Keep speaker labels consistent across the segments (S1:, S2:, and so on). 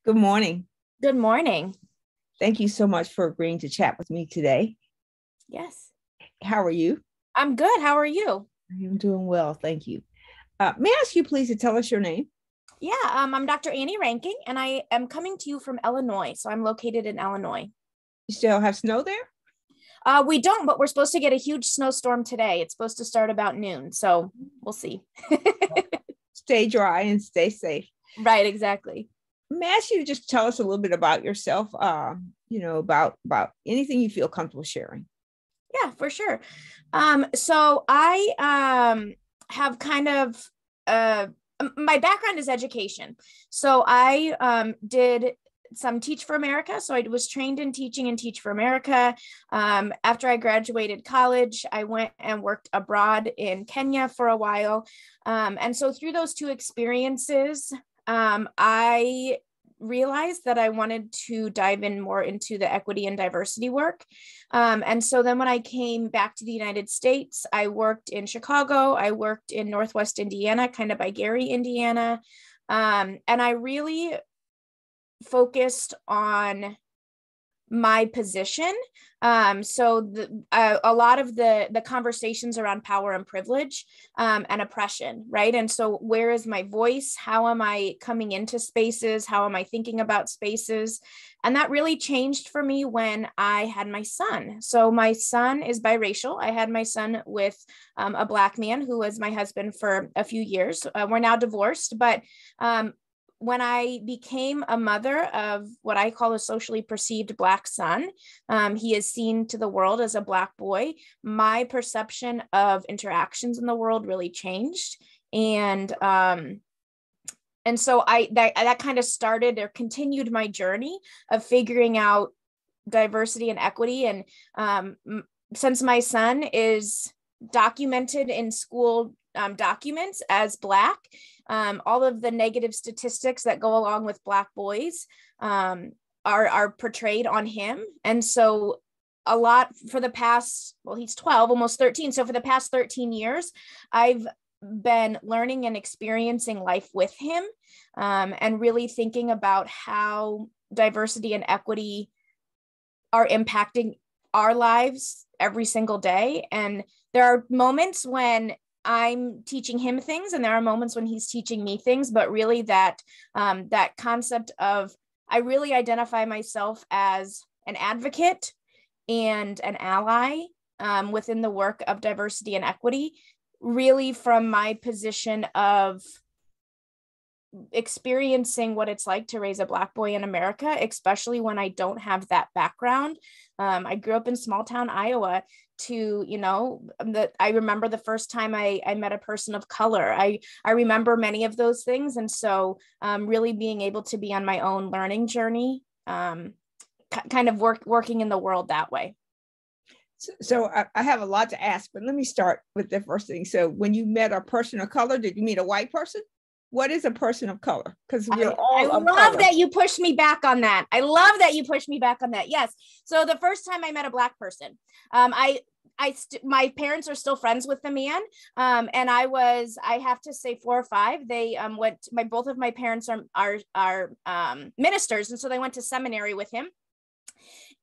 S1: Good morning.
S2: Good morning.
S1: Thank you so much for agreeing to chat with me today.
S2: Yes,
S1: How are you?
S2: I'm good. How are you?
S1: I'm doing well, thank you. May I ask you please to tell us your name?
S2: I'm Dr. Anni Reinking, and I am coming to you from Illinois. So I'm located in Illinois.
S1: You still have snow there?
S2: We don't, but we're supposed to get a huge snowstorm today. It's supposed to start about noon, so we'll see.
S1: Stay dry and stay safe.
S2: Right, exactly.
S1: May I ask you to just tell us a little bit about yourself, about anything you feel comfortable sharing.
S2: Yeah, for sure. So I have kind of my background is education. So I did some Teach for America. So I was trained in teaching and Teach for America. After I graduated college, I went and worked abroad in Kenya for a while. And so through those two experiences, I realized that I wanted to dive in more into the equity and diversity work. And so then when I came back to the United States, I worked in Chicago, I worked in Northwest Indiana, kind of by Gary, Indiana. And I really focused on my position. A lot of the conversations around power and privilege and oppression, right? And so where is my voice? How am I coming into spaces? How am I thinking about spaces? And that really changed for me when I had my son. So my son is biracial. I had my son with a Black man who was my husband for a few years. We're now divorced, but when I became a mother of what I call a socially perceived Black son, he is seen to the world as a Black boy. My perception of interactions in the world really changed. And so that kind of started or continued my journey of figuring out diversity and equity. And since my son is documented in school documents as Black, all of the negative statistics that go along with Black boys are portrayed on him. And so a lot for the past, well, he's 12, almost 13. So for the past 13 years, I've been learning and experiencing life with him and really thinking about how diversity and equity are impacting our lives every single day. And there are moments when I'm teaching him things and there are moments when he's teaching me things, but really that concept of, I really identify myself as an advocate and an ally within the work of diversity and equity, really from my position of experiencing what it's like to raise a Black boy in America, especially when I don't have that background. I grew up in small town Iowa I remember the first time I met a person of color. I remember many of those things. And so really being able to be on my own learning journey, kind of working in the world that way.
S1: So I have a lot to ask, but let me start with the first thing. So when you met a person of color, did you meet a white person? What is a person of color? Because we're all
S2: I love that you pushed me back on that. I love that you pushed me back on that. Yes. So the first time I met a Black person, my parents are still friends with the man. And I have to say 4 or 5, they both of my parents are ministers. And so they went to seminary with him.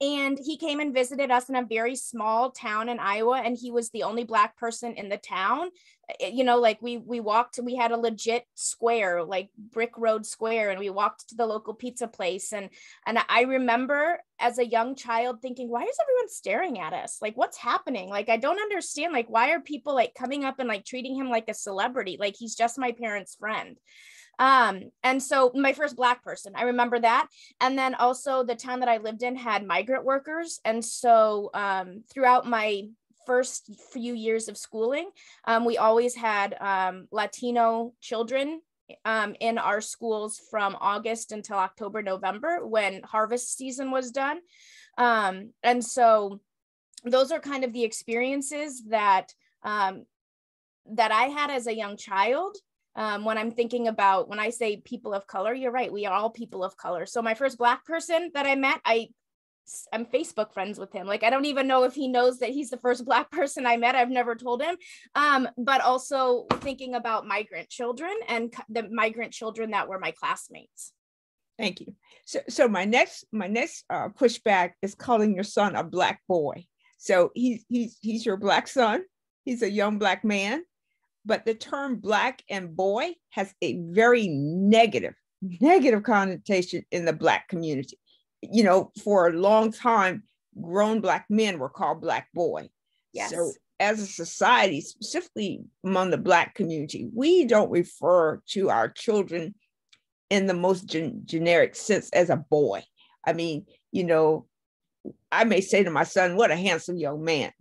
S2: And he came and visited us in a very small town in Iowa, and he was the only Black person in the town. Like we walked, we had a legit square, like brick road square, and we walked to the local pizza place. And I remember as a young child thinking, why is everyone staring at us? Like, what's happening? Like, I don't understand. Like, why are people like coming up and like treating him like a celebrity? Like, he's just my parents' friend. And so my first Black person, I remember that. And then also the town that I lived in had migrant workers. And so throughout my first few years of schooling, we always had Latino children in our schools from August until October, November, when harvest season was done. And so those are kind of the experiences that I had as a young child. When I'm thinking about, when I say people of color, you're right, we are all people of color. So my first Black person that I met, I'm Facebook friends with him. Like, I don't even know if he knows that he's the first Black person I met. I've never told him. But also thinking about migrant children and the migrant children that were my classmates.
S1: Thank you. So my next pushback is calling your son a black boy. So he's your black son. He's a young black man, but the term black and boy has a very negative connotation in the black community. You know, for a long time, grown black men were called black boy.
S2: Yes.
S1: So as a society, specifically among the black community, we don't refer to our children in the most generic sense as a boy. I mean, you know, I may say to my son, what a handsome young man.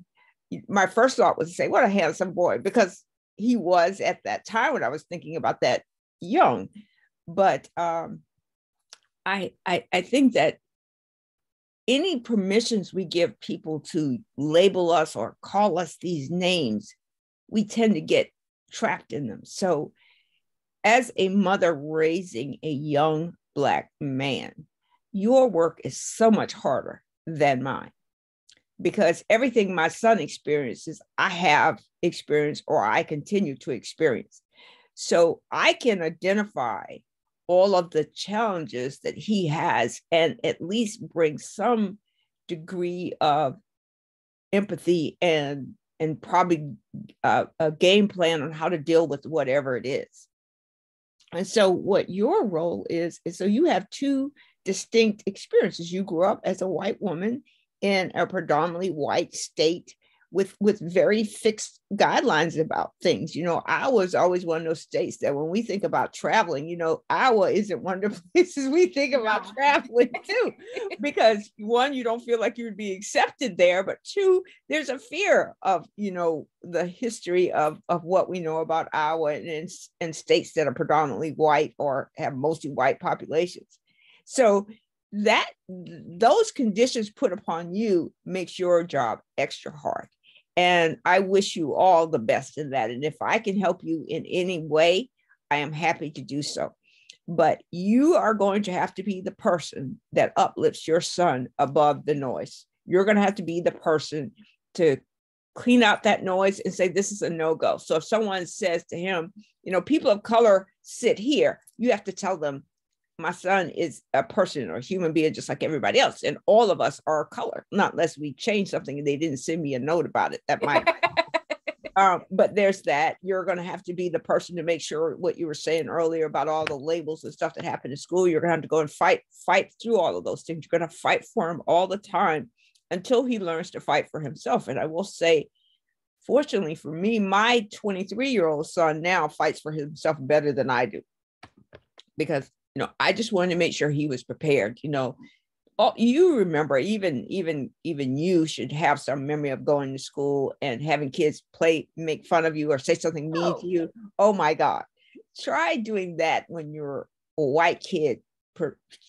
S1: My first thought was to say, what a handsome boy, because he was at that time when I was thinking about that young. But I think that any permissions we give people to label us or call us these names, we tend to get trapped in them. So as a mother raising a young black man, your work is so much harder than mine, because everything my son experiences, I have experienced or I continue to experience. So I can identify all of the challenges that he has and at least bring some degree of empathy and probably a game plan on how to deal with whatever it is. And so what your role is so you have two distinct experiences. You grew up as a white woman in a predominantly white state with very fixed guidelines about things. You know, Iowa is always one of those states that when we think about traveling, you know, Iowa isn't one of the places we think about traveling to, because one, you don't feel like you would be accepted there, but two, there's a fear of, you know, the history of what we know about Iowa and states that are predominantly white or have mostly white populations. So that those conditions put upon you makes your job extra hard. And I wish you all the best in that. And if I can help you in any way, I am happy to do so. But you are going to have to be the person that uplifts your son above the noise. You're going to have to be the person to clean out that noise and say, this is a no-go. So if someone says to him, you know, people of color sit here, you have to tell them, my son is a person or a human being just like everybody else. And all of us are color, not unless we change something and they didn't send me a note about it. That might. But there's that. You're going to have to be the person to make sure what you were saying earlier about all the labels and stuff that happen in school. You're going to have to go and fight through all of those things. You're going to fight for him all the time until he learns to fight for himself. And I will say, fortunately for me, my 23-year-old son now fights for himself better than I do, because you know, I just wanted to make sure he was prepared. You know, you remember, even you should have some memory of going to school and having kids make fun of you or say something mean to you. Oh my God. Try doing that when you're a white kid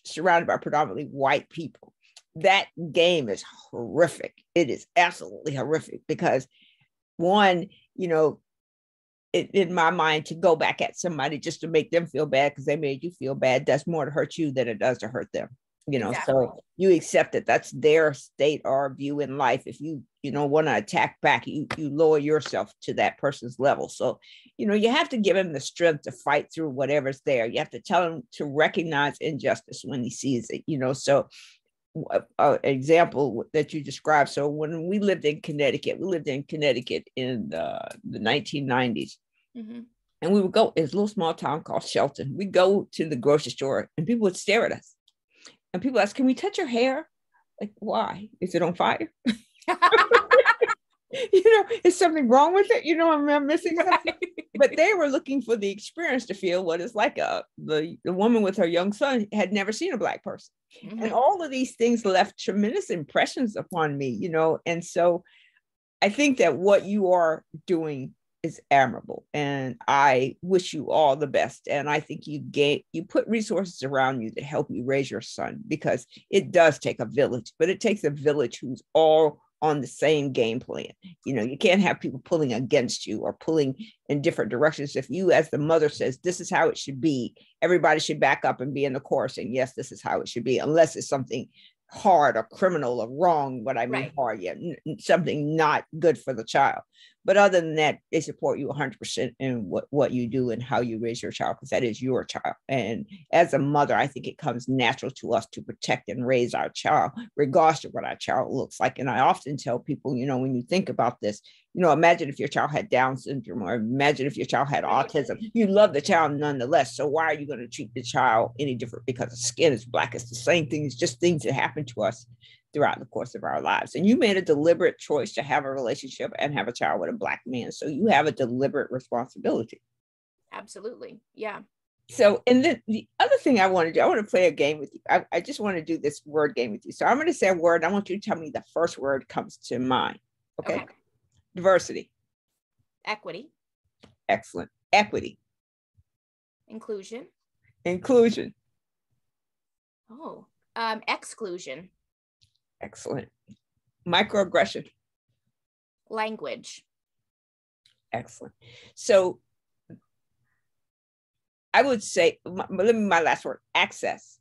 S1: surrounded by predominantly white people. That game is horrific. It is absolutely horrific because one, you know, in my mind, to go back at somebody just to make them feel bad because they made you feel bad, does more to hurt you than it does to hurt them. You know, exactly. So you accept that that's their state or view in life. If you want to attack back, you lower yourself to that person's level. So, you know, you have to give him the strength to fight through whatever's there. You have to tell him to recognize injustice when he sees it, you know. So example that you described. So when we lived in Connecticut in the 1990s. Mm-hmm. And we would go, it's a little small town called Shelton. We'd go to the grocery store and people would stare at us. And people ask, can we touch your hair? Like, why? Is it on fire? You know, is something wrong with it? You know, I'm missing something. But they were looking for the experience to feel what it's like. The woman with her young son had never seen a Black person. Mm-hmm. And all of these things left tremendous impressions upon me, you know. And so I think that what you are doing is admirable, and I wish you all the best. And I think you put resources around you that help you raise your son, because it does take a village, but it takes a village who's all on the same game plan. You know, you can't have people pulling against you or pulling in different directions. If you, as the mother, says this is how it should be, everybody should back up and be in the chorus and yes, this is how it should be, unless it's something hard or criminal or wrong. What I mean, right. Hard, yeah, something not good for the child. But other than that, they support you 100% in what you do and how you raise your child, because that is your child. And as a mother, I think it comes natural to us to protect and raise our child, regardless of what our child looks like. And I often tell people, when you think about this, imagine if your child had Down syndrome, or imagine if your child had autism. You love the child nonetheless. So why are you going to treat the child any different because the skin is black? It's the same thing. It's just things that happen to us throughout the course of our lives. And you made a deliberate choice to have a relationship and have a child with a Black man. So you have a deliberate responsibility.
S2: Absolutely. Yeah.
S1: So, and then the other thing I want to do, I want to play a game with you. I just want to do this word game with you. So I'm going to say a word. I want you to tell me the first word comes to mind. Okay. Diversity.
S2: Equity.
S1: Excellent. Equity.
S2: Inclusion.
S1: Inclusion.
S2: Oh, exclusion.
S1: Excellent. Microaggression.
S2: Language.
S1: Excellent. So I would say, my last word, access.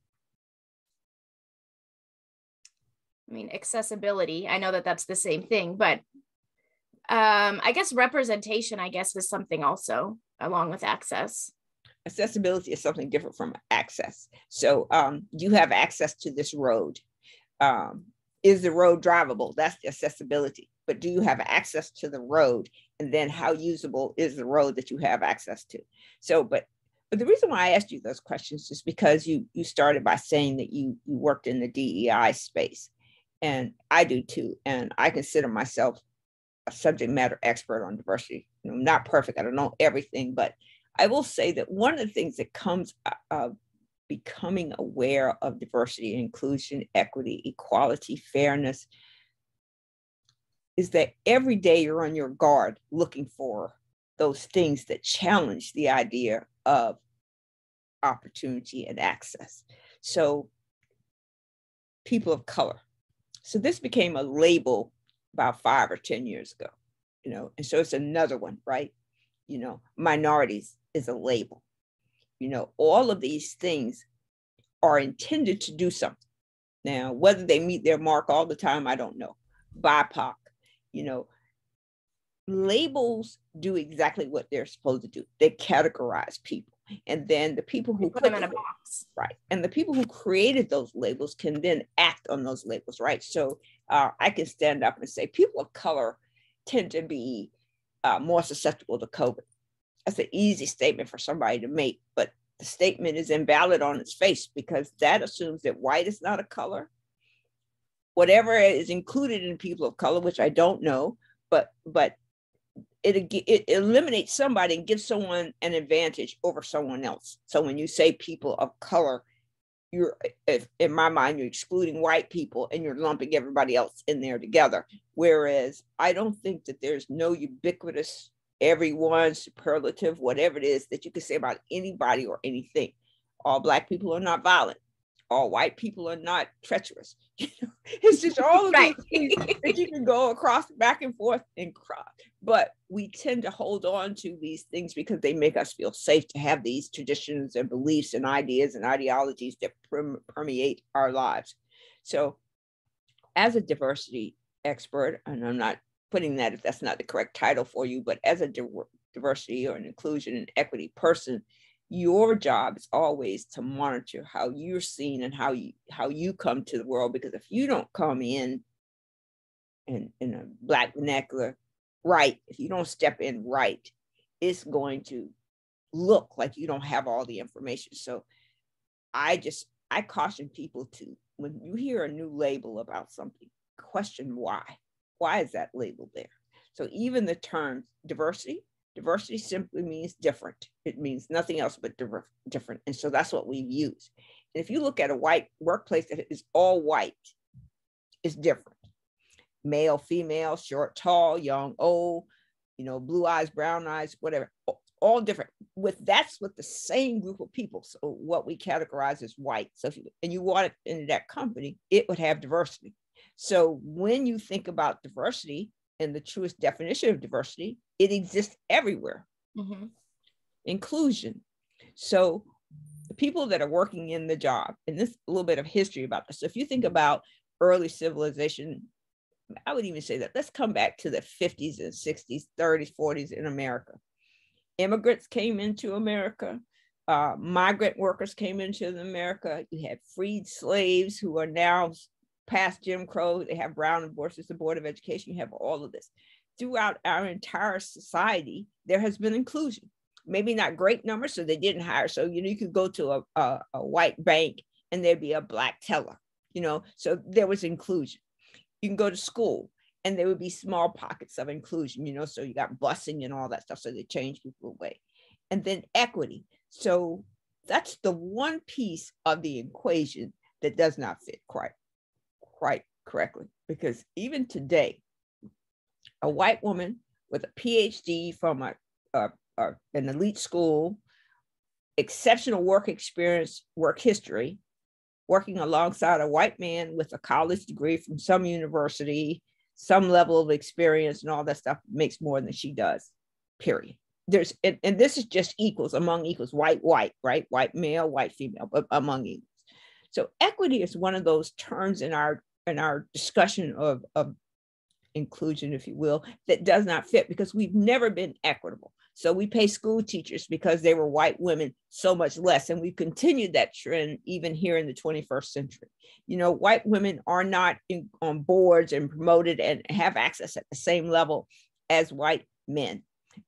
S2: I mean, accessibility. I know that that's the same thing, but I guess representation, is something also along with access.
S1: Accessibility is something different from access. So you have access to this road. Is the road drivable? That's the accessibility. But do you have access to the road? And then how usable is the road that you have access to? So, but the reason why I asked you those questions is because you started by saying that you worked in the DEI space. And I do too. And I consider myself a subject matter expert on diversity. I'm not perfect. I don't know everything, but I will say that one of the things that comes of becoming aware of diversity, inclusion, equity, equality, fairness, is that every day you're on your guard looking for those things that challenge the idea of opportunity and access. So people of color. So this became a label about 5 or 10 years ago, and so it's another one, right? Minorities is a label. All of these things are intended to do something. Now, whether they meet their mark all the time, I don't know. BIPOC, labels do exactly what they're supposed to do. They categorize people. And then the people who
S2: put them in a box.
S1: Right. And the people who created those labels can then act on those labels, right? So I can stand up and say people of color tend to be more susceptible to COVID. That's an easy statement for somebody to make, but the statement is invalid on its face because that assumes that white is not a color. Whatever is included in people of color, which I don't know, but it eliminates somebody and gives someone an advantage over someone else. So when you say people of color, in my mind, you're excluding white people and you're lumping everybody else in there together. Whereas I don't think that there's no ubiquitous, everyone, superlative, whatever it is that you can say about anybody or anything. All Black people are not violent. All white people are not treacherous. It's just all of these things that you can go across back and forth and cry. But we tend to hold on to these things because they make us feel safe to have these traditions and beliefs and ideas and ideologies that permeate our lives. So as a diversity expert, and I'm not putting that if that's not the correct title for you, but as a diversity or an inclusion and equity person, your job is always to monitor how you're seen and how you come to the world. Because if you don't come in a Black vernacular right, if you don't step in right, it's going to look like you don't have all the information. So I caution people to, when you hear a new label about something, question why. Why is that label there? So even the term diversity simply means different. It means nothing else but different. And so that's what we've used. And if you look at a white workplace that is all white, it's different. Male, female, short, tall, young, old, blue eyes, brown eyes, whatever, all different. That's with the same group of people. So what we categorize as white. So if you want it in that company, it would have diversity. So when you think about diversity and the truest definition of diversity, it exists everywhere. Mm-hmm. Inclusion. So the people that are working in the job, and this a little bit of history about this. So if you think about early civilization, I would even say that, let's come back to the 50s and 60s, 30s, 40s in America. Immigrants came into America. Migrant workers came into America. You had freed slaves who are now past Jim Crow. They have Brown and Board, the Board of Education. You have all of this. Throughout our entire society, there has been inclusion. Maybe not great numbers, so they didn't hire. So, you could go to a white bank and there'd be a black teller, so there was inclusion. You can go to school and there would be small pockets of inclusion, so you got busing and all that stuff. So they change people away. And then equity. So that's the one piece of the equation that does not fit quite correctly, because even today, a white woman with a PhD from an elite school, exceptional work experience, work history, working alongside a white man with a college degree from some university, some level of experience and all that stuff, makes more than she does, period. And this is just equals among equals, white, right? White male, white female, but among equals. So equity is one of those terms in our discussion of inclusion, if you will, that does not fit, because we've never been equitable. So we pay school teachers because they were white women so much less. And we've continued that trend even here in the 21st century. White women are not on boards and promoted and have access at the same level as white men.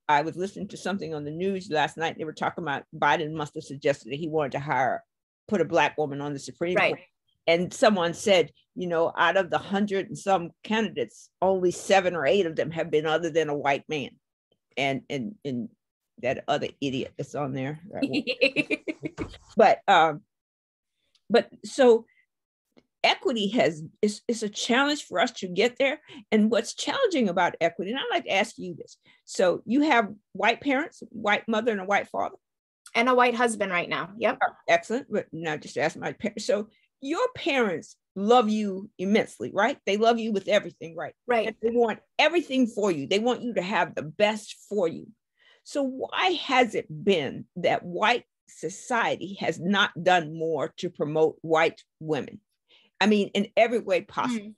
S1: I was listening to something on the news last night. They were talking about Biden must have suggested that he wanted to put a black woman on the Supreme Court. And someone said, out of the 100 and some candidates, only 7 or 8 of them have been other than a white man. And that other idiot that's on there. But so equity is a challenge for us to get there. And what's challenging about equity, and I'd like to ask you this. So you have white parents, white mother and a white father.
S2: And a white husband right now. Yep.
S1: Excellent. But now just ask my parents. So your parents love you immensely, right? They love you with everything, right?
S2: Right.
S1: And they want everything for you. They want you to have the best for you. So why has it been that white society has not done more to promote white women? I mean, in every way possible.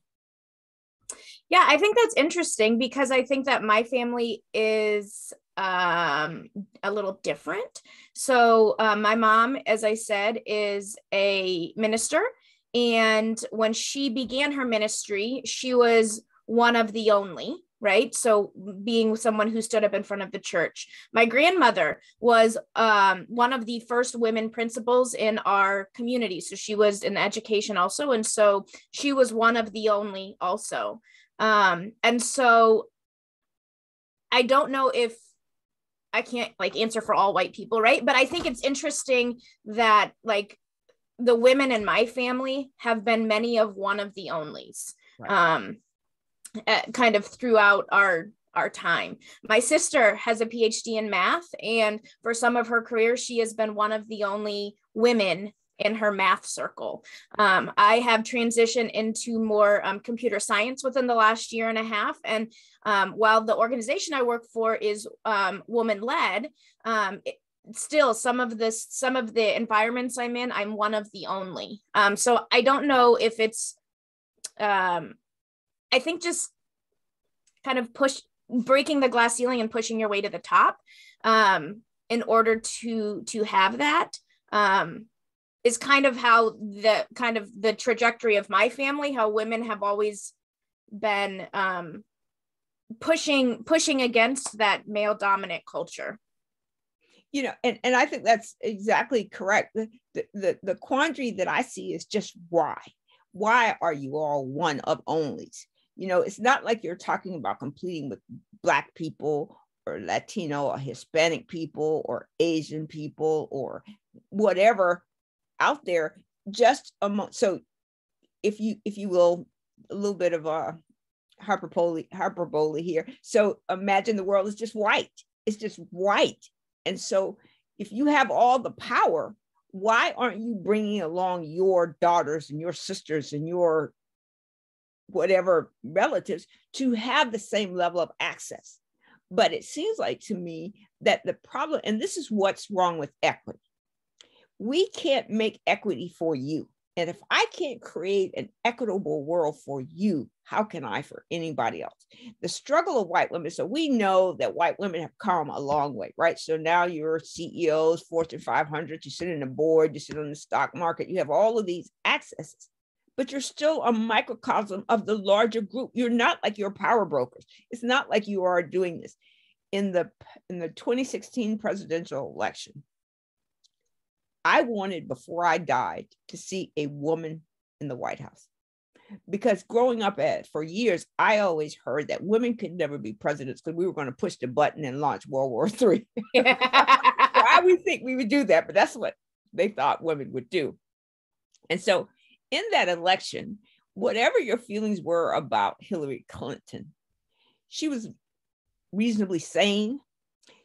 S2: Yeah, I think that's interesting, because I think that my family is a little different. So my mom, as I said, is a minister. And when she began her ministry, she was one of the only, right? So being someone who stood up in front of the church. My grandmother was one of the first women principals in our community. So she was in education also. And so she was one of the only also. And so I don't know if I can't answer for all white people, right? But I think it's interesting that the women in my family have been many of one of the onlys, right. Kind of throughout our time. My sister has a PhD in math, and for some of her career, she has been one of the only women in her math circle. I have transitioned into more computer science within the last year and a half. And while the organization I work for is woman-led, still some of the environments I'm in, I'm one of the only. So I don't know if it's, I think just kind of breaking the glass ceiling and pushing your way to the top in order to have that. Is kind of how the trajectory of my family, how women have always been pushing against that male dominant culture.
S1: And I think that's exactly correct. The quandary that I see is just why are you all one of onlys? It's not like you're talking about competing with Black people or Latino or Hispanic people or Asian people or whatever out there, just among. So if you will, a little bit of a hyperbole here. So imagine the world is just white. It's just white. And so if you have all the power, why aren't you bringing along your daughters and your sisters and your whatever relatives to have the same level of access? But it seems like to me that the problem, and this is what's wrong with equity, we can't make equity for you. And if I can't create an equitable world for you, how can I for anybody else? The struggle of white women. So we know that white women have come a long way, right? So now you're CEOs, Fortune 500, you sit in the board, you sit on the stock market, you have all of these accesses, but you're still a microcosm of the larger group. You're not like your power brokers. It's not like you are doing this. In the 2016 presidential election, I wanted, before I died, to see a woman in the White House. Because growing up for years, I always heard that women could never be presidents because we were going to push the button and launch World War III. So I would think we would do that, but that's what they thought women would do. And so in that election, whatever your feelings were about Hillary Clinton, she was reasonably sane.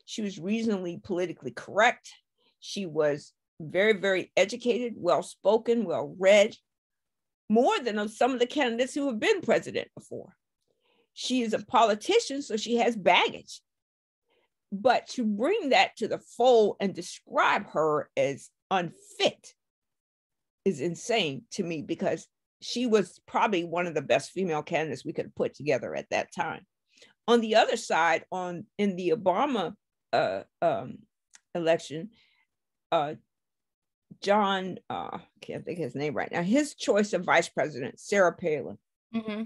S1: She was reasonably politically correct. She was very, very educated, well-spoken, well-read, more than some of the candidates who have been president before. She is a politician, so she has baggage. But to bring that to the fold and describe her as unfit is insane to me, because she was probably one of the best female candidates we could have put together at that time. On the other side, in the Obama election, John, can't think of his name right now, his choice of vice president, Sarah Palin. Mm-hmm.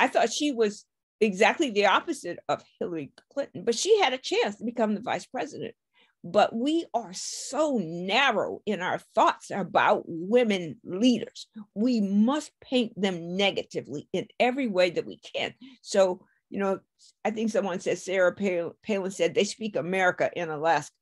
S1: I thought she was exactly the opposite of Hillary Clinton, but she had a chance to become the vice president. But we are so narrow in our thoughts about women leaders. We must paint them negatively in every way that we can. So, I think someone said, Sarah Palin said, they speak America in Alaska.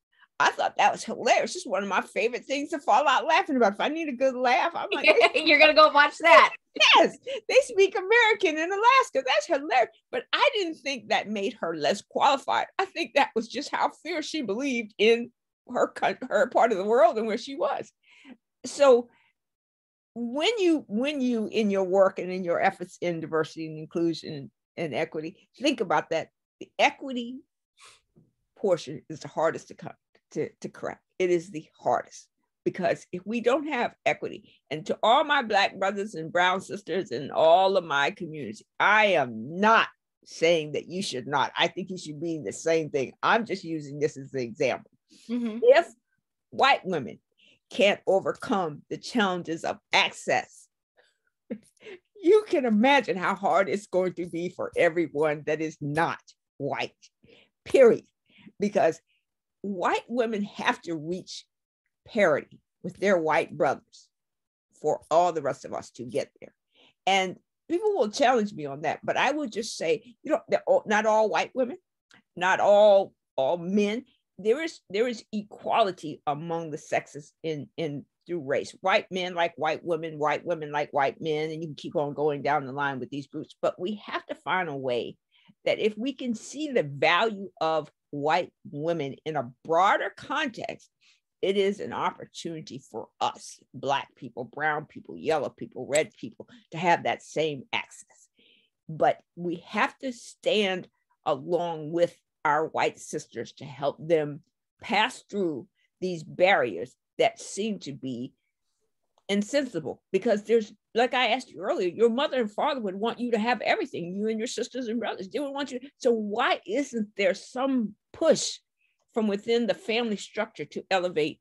S1: I thought that was hilarious. It's one of my favorite things to fall out laughing about. If I need a good laugh, I'm like,
S2: you're going to go watch that.
S1: Yes, they speak American in Alaska. That's hilarious. But I didn't think that made her less qualified. I think that was just how fierce she believed in her part of the world and where she was. So when you in your work and in your efforts in diversity and inclusion and equity, think about that. The equity portion is the hardest to crack. It is the hardest, because if we don't have equity, and to all my Black brothers and brown sisters and all of my community, I am not saying that you should not. I think you should be the same thing. I'm just using this as an example. Mm-hmm. If white women can't overcome the challenges of access, you can imagine how hard it's going to be for everyone that is not white, period. Because white women have to reach parity with their white brothers for all the rest of us to get there. And people will challenge me on that, but I will just say, not all white women, not all men. There is equality among the sexes in through race. White men like white women like white men, and you can keep on going down the line with these groups. But we have to find a way that if we can see the value of white women in a broader context, it is an opportunity for us, Black people, brown people, yellow people, red people, to have that same access. But we have to stand along with our white sisters to help them pass through these barriers that seem to be insensible. Because there's, like I asked you earlier, your mother and father would want you to have everything, you and your sisters and brothers, they would want you. So why isn't there some push from within the family structure to elevate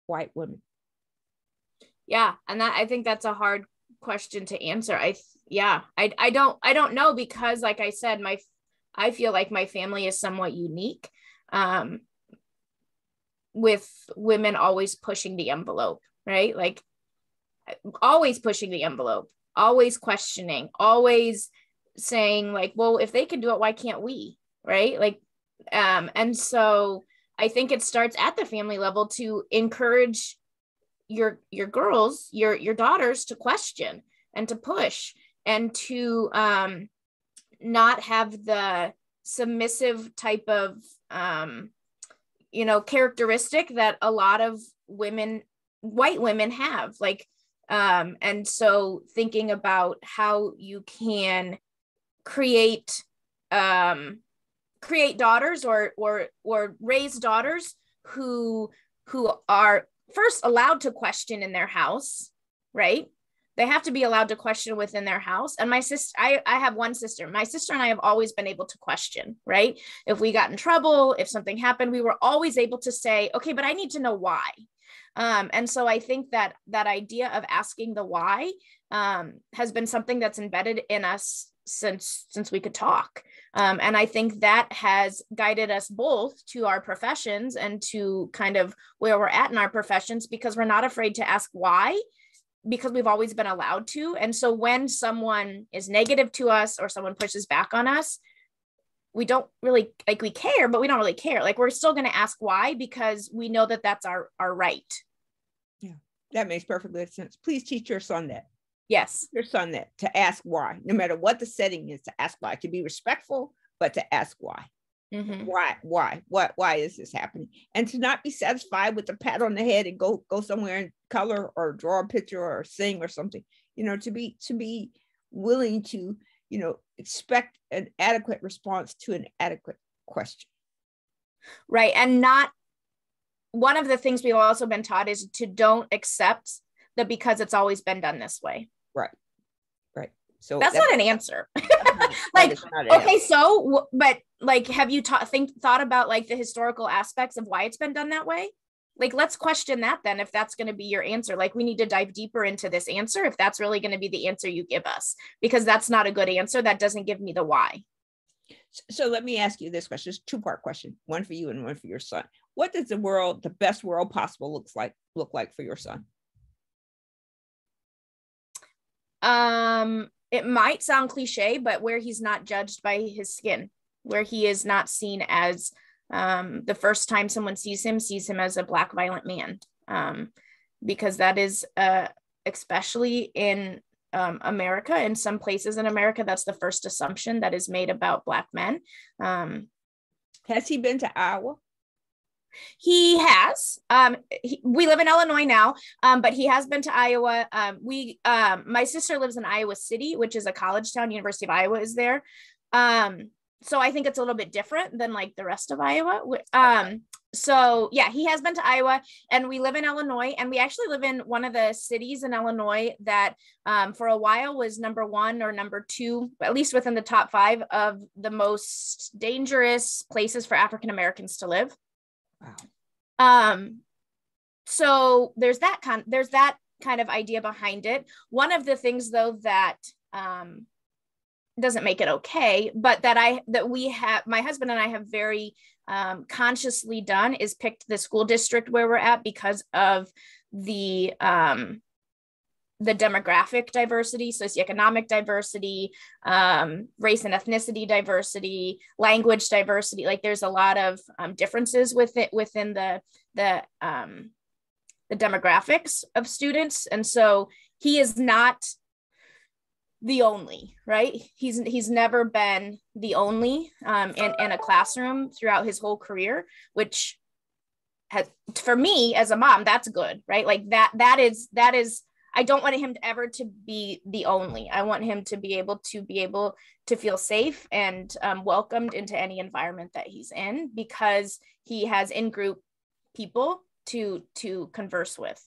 S1: white women?
S2: Yeah, and I think that's a hard question to answer. I don't know, because like I said, I feel like my family is somewhat unique, with women always pushing the envelope, right? Like always pushing the envelope, always questioning, always saying like, well, if they can do it, why can't we? Right? Like, and so I think it starts at the family level to encourage your girls, your daughters to question and to push and to not have the submissive type of characteristic that a lot of white women have, like, and so thinking about how you can create daughters or raise daughters who are first allowed to question in their house, right? They have to be allowed to question within their house. And my sister, I have one sister. My sister and I have always been able to question, right? If we got in trouble, if something happened, we were always able to say, okay, but I need to know why. And so I think that that idea of asking the why has been something that's embedded in us since we could talk. And I think that has guided us both to our professions and to kind of where we're at in our professions, because we're not afraid to ask why, because we've always been allowed to. And so when someone is negative to us or someone pushes back on us, we don't really, like, we care, but we don't really care. Like, we're still going to ask why, because we know that that's our right.
S1: Yeah, that makes perfect sense. Please teach your son that.
S2: Yes.
S1: Your son that, to ask why, no matter what the setting is, to ask why, to be respectful, but to ask why. Mm-hmm. Why is this happening? And to not be satisfied with a pat on the head and go somewhere and color or draw a picture or sing or something, to be willing to, expect an adequate response to an adequate question.
S2: Right. And not, one of the things we've also been taught is to don't accept that because it's always been done this way.
S1: Right. So
S2: that's not an answer. Like, okay, so, but like, have you thought about like the historical aspects of why it's been done that way? Like, let's question that then, if that's going to be your answer. Like, we need to dive deeper into this answer if that's really going to be the answer you give us, because that's not a good answer. That doesn't give me the why.
S1: So let me ask you this question. It's a two-part question, one for you and one for your son. What does the best world possible look like for your son?
S2: It might sound cliche, but where he's not judged by his skin, where he is not seen as the first time someone sees him as a Black violent man, because that is especially in America, in some places in America, that's the first assumption that is made about Black men.
S1: Has he been to Iowa?
S2: He has. We live in Illinois now, but he has been to Iowa. My sister lives in Iowa City, which is a college town. University of Iowa is there. So I think it's a little bit different than like the rest of Iowa. So yeah, he has been to Iowa, and we live in Illinois, and we actually live in one of the cities in Illinois that for a while was number 1 or number 2, at least within the top 5 of the most dangerous places for African Americans to live. Wow. So there's that kind of idea behind it. One of the things though that doesn't make it okay, but that we have, my husband and I have very consciously done, is picked the school district where we're at because of the demographic diversity, socioeconomic diversity, race and ethnicity diversity, language diversity. Like, there's a lot of differences within the demographics of students. And so he is not the only, right? He's never been the only in a classroom throughout his whole career, which has, for me as a mom, that's good, right? Like that is, I don't want him ever to be the only. I want him to be able to feel safe and welcomed into any environment that he's in, because he has in-group people to converse with.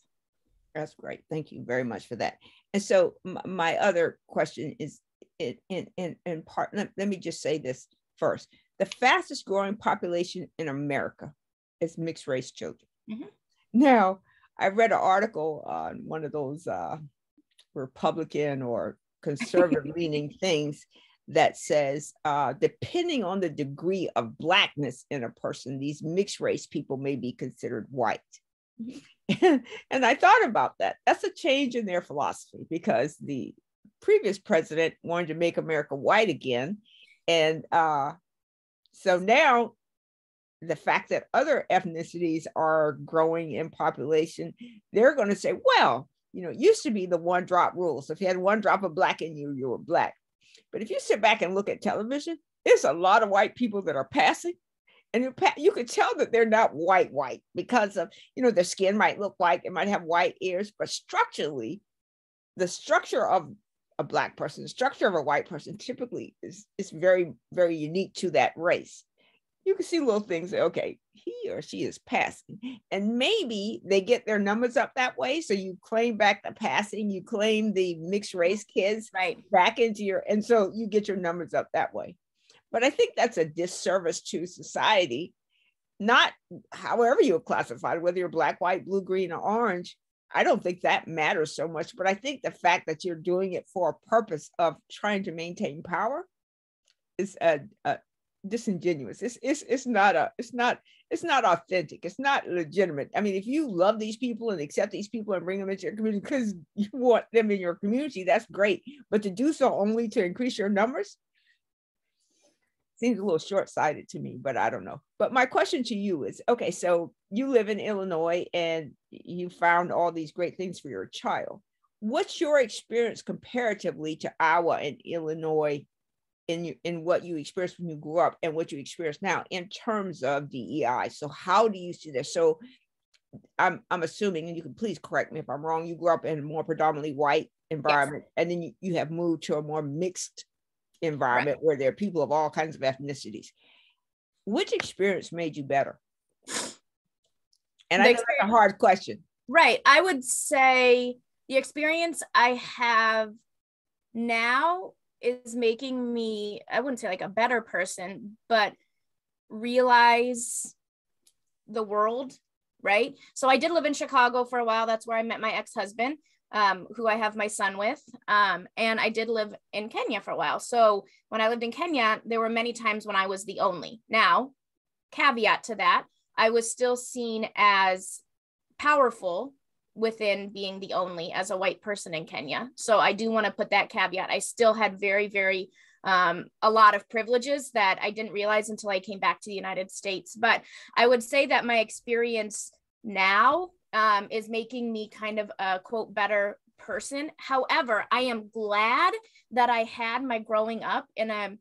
S1: That's great. Thank you very much for that. And so my other question is, in part, let me just say this first. The fastest growing population in America is mixed race children. Mm-hmm. Now, I read an article on one of those Republican or conservative leaning things that says, depending on the degree of Blackness in a person, these mixed race people may be considered white. Mm-hmm. And I thought about that. That's a change in their philosophy, because the previous president wanted to make America white again. And so now the fact that other ethnicities are growing in population, they're going to say, well, it used to be the 1 drop rule. So if you had 1 drop of Black in you, you were Black. But if you sit back and look at television, there's a lot of white people that are passing. And you could tell that they're not white because of, their skin might look white, it might have white ears, but structurally, the structure of a Black person, the structure of a white person typically is very, very unique to that race. you can see little things. Okay, he or she is passing, and maybe they get their numbers up that way. So you claim back the passing, you claim the mixed race kids
S2: Right.
S1: back into your, and so you get your numbers up that way. But I think that's a disservice to society. Not however you're classified, whether you're black, white, blue, green, or orange. I don't think that matters so much. But I think the fact that you're doing it for a purpose of trying to maintain power is disingenuous. It's not authentic. It's not legitimate. I mean, if you love these people and accept these people and bring them into your community because you want them in your community, that's great. But to do so only to increase your numbers seems a little short-sighted to me, but I don't know. But my question to you is, okay, so you live in Illinois and you found all these great things for your child. What's your experience comparatively to Iowa and Illinois in what you experienced when you grew up and what you experience now in terms of DEI? So how do you see this? So I'm assuming, and you can please correct me if I'm wrong, you grew up in a more predominantly white environment, yes, and then you have moved to a more mixed environment, right, where there are people of all kinds of ethnicities. Which experience made you better? And I know that's a hard question.
S2: Right. I would say the experience I have now is making me, I wouldn't say like a better person, but realize the world, right? So I did live in Chicago for a while. That's where I met my ex-husband, who I have my son with. And I did live in Kenya for a while. So when I lived in Kenya, there were many times when I was the only. Now, caveat to that, I was still seen as powerful within being the only as a white person in Kenya. So I do want to put that caveat. I still had very, very, a lot of privileges that I didn't realize until I came back to the United States. But I would say that my experience now is making me kind of a quote better person. However, I am glad that I had my growing up in a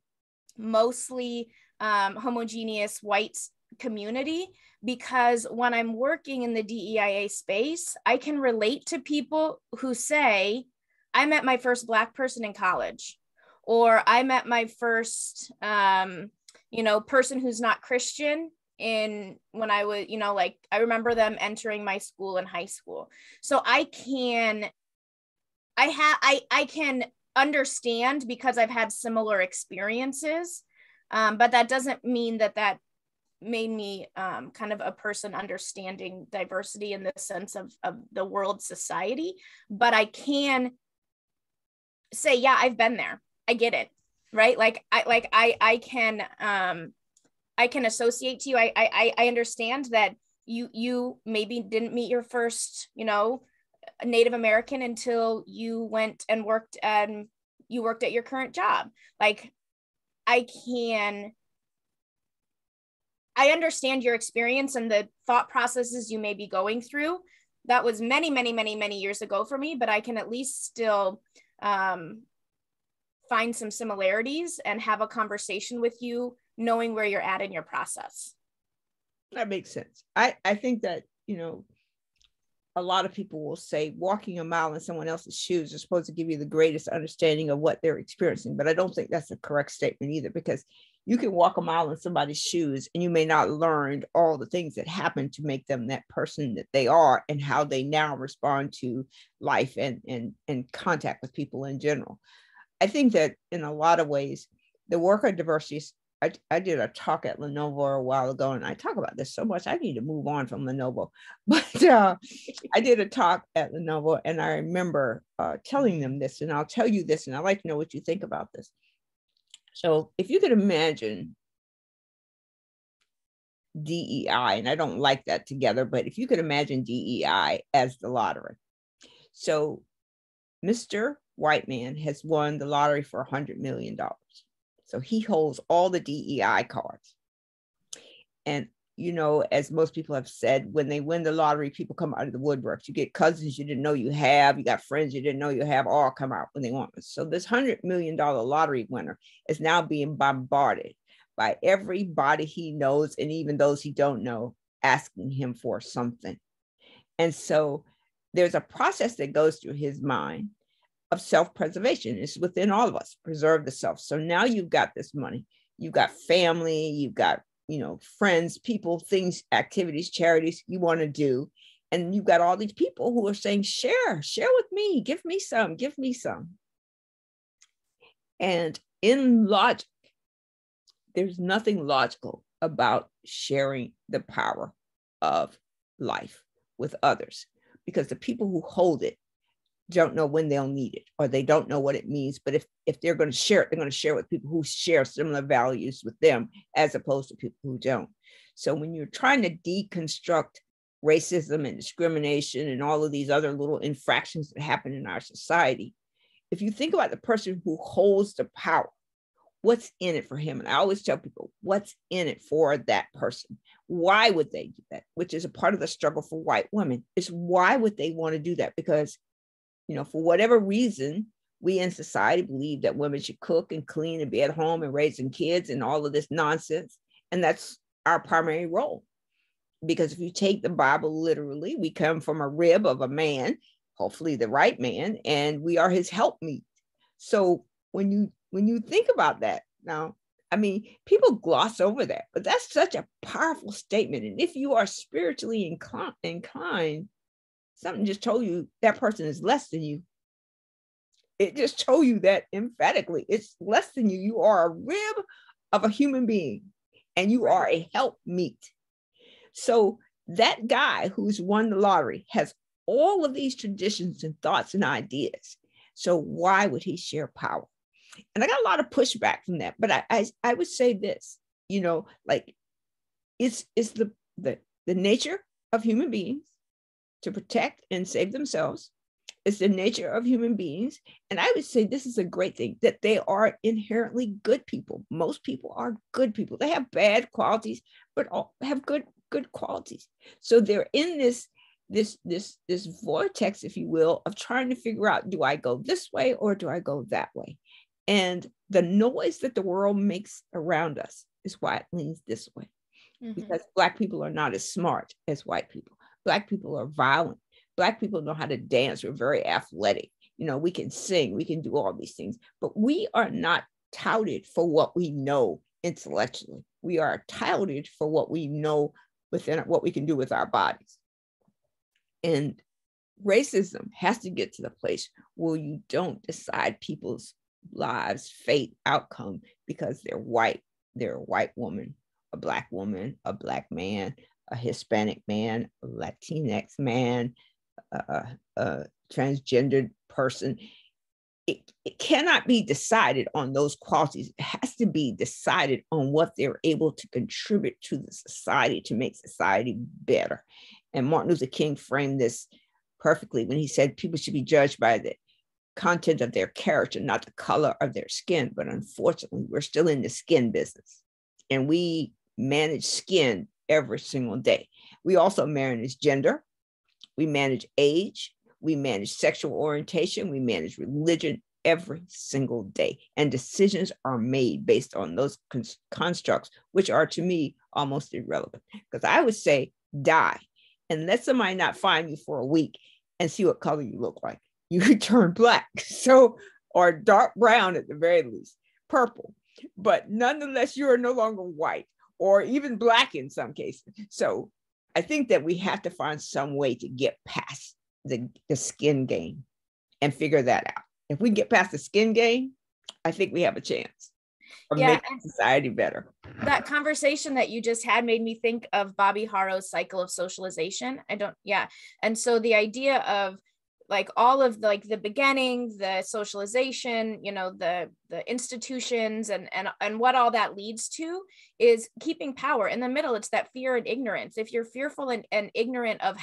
S2: mostly homogeneous white community, because when I'm working in the DEIA space, I can relate to people who say, I met my first Black person in college, or I met my first, person who's not Christian when I was, like, I remember them entering my school in high school. So I can understand because I've had similar experiences, but that doesn't mean that made me kind of a person understanding diversity in the sense of the world society. But I can say, yeah, I've been there. I get it. Right. I can associate to you. I understand that you maybe didn't meet your first, Native American until you went and worked at your current job. Like, I understand your experience and the thought processes you may be going through. That was many, many, many, many years ago for me, but I can at least still find some similarities and have a conversation with you, knowing where you're at in your process.
S1: That makes sense. I think that, a lot of people will say walking a mile in someone else's shoes is supposed to give you the greatest understanding of what they're experiencing. But I don't think that's a correct statement either, because you can walk a mile in somebody's shoes and you may not learn all the things that happen to make them that person that they are and how they now respond to life and contact with people in general. I think that in a lot of ways, the work of diversity is, I did a talk at Lenovo a while ago, and I talk about this so much, I need to move on from Lenovo. But I did a talk at Lenovo, and I remember telling them this, and I'll tell you this, and I'd like to know what you think about this. So if you could imagine DEI, and I don't like that together, but if you could imagine DEI as the lottery. So Mr. White Man has won the lottery for $100 million. So he holds all the DEI cards. And, as most people have said, when they win the lottery, people come out of the woodworks. You get cousins you didn't know you have. You got friends you didn't know you have, all come out when they want it. So this $100 million lottery winner is now being bombarded by everybody he knows, and even those he don't know, asking him for something. And so there's a process that goes through his mind of self-preservation. It's within all of us, preserve the self. So now you've got this money, you've got family, you've got friends, people, things, activities, charities you want to do. And you've got all these people who are saying, share with me, give me some. And in logic, there's nothing logical about sharing the power of life with others, because the people who hold it don't know when they'll need it, or they don't know what it means. But if they're going to share it, they're going to share it with people who share similar values with them, as opposed to people who don't. So when you're trying to deconstruct racism and discrimination and all of these other little infractions that happen in our society, if you think about the person who holds the power, what's in it for him? And I always tell people, what's in it for that person? Why would they do that? Which is a part of the struggle for white women, is why would they want to do that? Because, for whatever reason, we in society believe that women should cook and clean and be at home and raising kids and all of this nonsense. And that's our primary role. Because if you take the Bible literally, we come from a rib of a man, hopefully the right man, and we are his helpmeet. So when you think about that now, people gloss over that, but that's such a powerful statement. And if you are spiritually inclined, something just told you that person is less than you. It just told you that emphatically. It's less than you. You are a rib of a human being, and you are a helpmeet. So that guy who's won the lottery has all of these traditions and thoughts and ideas. So why would he share power? And I got a lot of pushback from that. But I would say this, it's the nature of human beings to protect and save themselves. It's the nature of human beings. And I would say this is a great thing, that they are inherently good people. Most people are good people. They have bad qualities, but all have good qualities. So they're in this vortex, if you will, of trying to figure out, do I go this way or do I go that way? And the noise that the world makes around us is why it leans this way. Mm-hmm. Because Black people are not as smart as white people. Black people are violent. Black people know how to dance. We're very athletic. We can sing, we can do all these things, but we are not touted for what we know intellectually. We are touted for what we know within what we can do with our bodies. And racism has to get to the place where you don't decide people's lives, fate, outcome, because they're white. They're a white woman, a Black woman, a Black man, a Hispanic man, a Latinx man, a transgendered person. It cannot be decided on those qualities. It has to be decided on what they're able to contribute to the society to make society better. And Martin Luther King framed this perfectly when he said people should be judged by the content of their character, not the color of their skin. But unfortunately, we're still in the skin business, and we manage skin every single day. We also manage gender, we manage age, we manage sexual orientation, we manage religion every single day. And decisions are made based on those constructs, which are, to me, almost irrelevant. Because I would say, die and let somebody not find you for a week and see what color you look like. You could turn Black, or dark brown at the very least, purple. But nonetheless, you are no longer white, or even Black in some cases. So I think that we have to find some way to get past the skin game and figure that out. If we get past the skin game, I think we have a chance of making society better.
S2: That conversation that you just had made me think of Bobby Harrow's cycle of socialization. And so the idea of all of the beginning, the socialization, the institutions and what all that leads to is keeping power. In the middle, it's that fear and ignorance. If you're fearful and ignorant of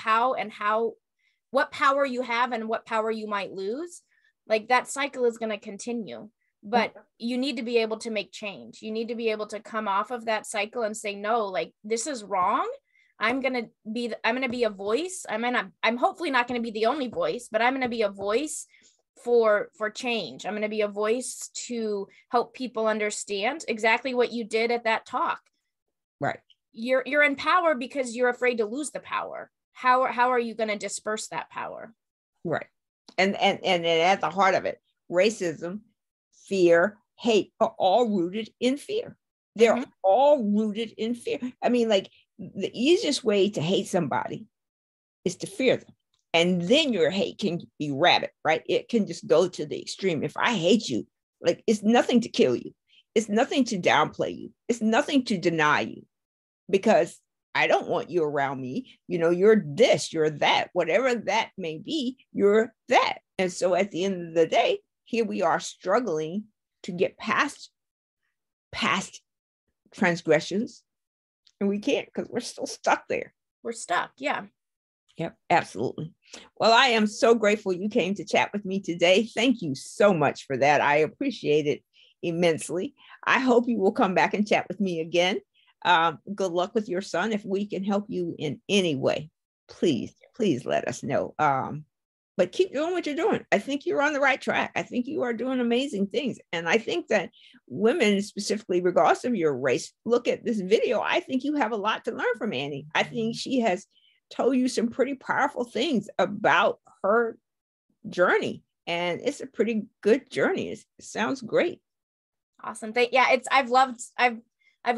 S2: what power you have and what power you might lose, that cycle is going to continue. But you need to be able to make change. You need to be able to come off of that cycle and say, no, this is wrong. I'm going to be a voice. I'm hopefully not going to be the only voice, but I'm going to be a voice for change. I'm going to be a voice to help people understand exactly what you did at that talk.
S1: Right.
S2: You're in power because you're afraid to lose the power. How are you going to disperse that power?
S1: Right. And at the heart of it, racism, fear, hate are all rooted in fear. They're all rooted in fear. I mean, like the easiest way to hate somebody is to fear them. And then your hate can be rabid, right? It can just go to the extreme. If I hate you, like it's nothing to kill you. It's nothing to downplay you. It's nothing to deny you because I don't want you around me. You know, you're this, you're that, whatever that may be, you're that. And so at the end of the day, here we are struggling to get past transgressions, and we can't because we're still stuck there.
S2: We're stuck. Yeah.
S1: Yep, absolutely. Well, I am so grateful you came to chat with me today. Thank you so much for that. I appreciate it immensely. I hope you will come back and chat with me again. Good luck with your son. If we can help you in any way, please let us know. But keep doing what you're doing. I think you're on the right track. I think you are doing amazing things. And I think that women, specifically, regardless of your race, look at this video. I think you have a lot to learn from Annie. I think she has told you some pretty powerful things about her journey. And it's a pretty good journey. It sounds great.
S2: Awesome. I've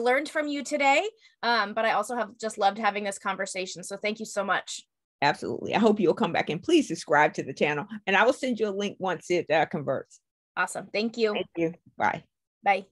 S2: learned from you today, but I also have just loved having this conversation. So thank you so much.
S1: Absolutely. I hope you'll come back and please subscribe to the channel. And I will send you a link once it converts.
S2: Awesome. Thank you.
S1: Thank you. Bye.
S2: Bye.